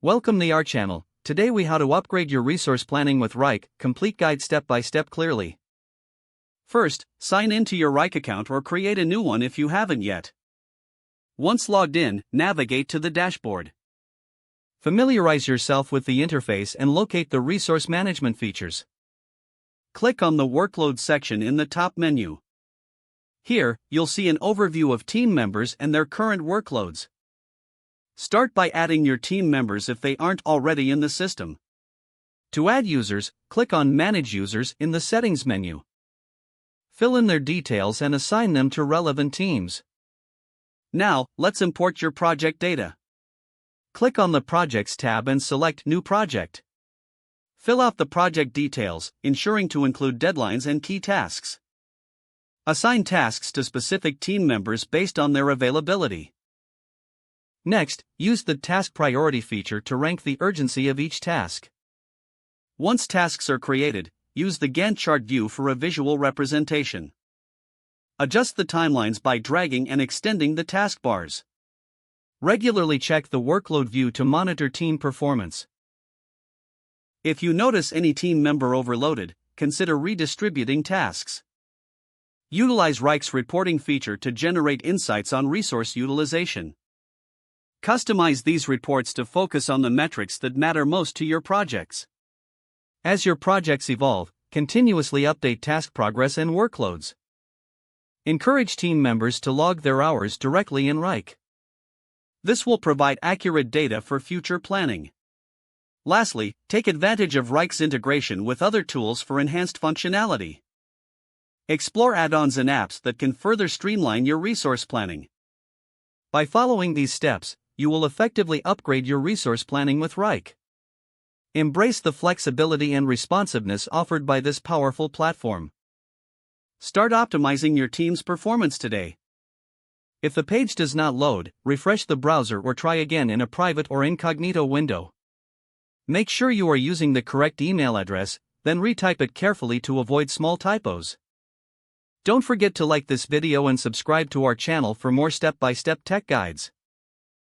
Welcome to our channel. Today we how to upgrade your resource planning with Wrike, complete guide step by step clearly. First, sign in to your Wrike account or create a new one if you haven't yet. Once logged in, navigate to the dashboard. Familiarize yourself with the interface and locate the resource management features. Click on the workload section in the top menu. Here, you'll see an overview of team members and their current workloads. Start by adding your team members if they aren't already in the system. To add users, click on Manage Users in the Settings menu. Fill in their details and assign them to relevant teams. Now, let's import your project data. Click on the Projects tab and select New Project. Fill out the project details, ensuring to include deadlines and key tasks. Assign tasks to specific team members based on their availability. Next, use the Task Priority feature to rank the urgency of each task. Once tasks are created, use the Gantt chart view for a visual representation. Adjust the timelines by dragging and extending the taskbars. Regularly check the workload view to monitor team performance. If you notice any team member overloaded, consider redistributing tasks. Utilize Wrike's reporting feature to generate insights on resource utilization. Customize these reports to focus on the metrics that matter most to your projects. As your projects evolve, continuously update task progress and workloads. Encourage team members to log their hours directly in Wrike. This will provide accurate data for future planning. Lastly, take advantage of Wrike's integration with other tools for enhanced functionality. Explore add-ons and apps that can further streamline your resource planning. By following these steps, you will effectively upgrade your resource planning with Wrike. Embrace the flexibility and responsiveness offered by this powerful platform. Start optimizing your team's performance today. If the page does not load, refresh the browser or try again in a private or incognito window. Make sure you are using the correct email address, then retype it carefully to avoid small typos. Don't forget to like this video and subscribe to our channel for more step-by-step tech guides.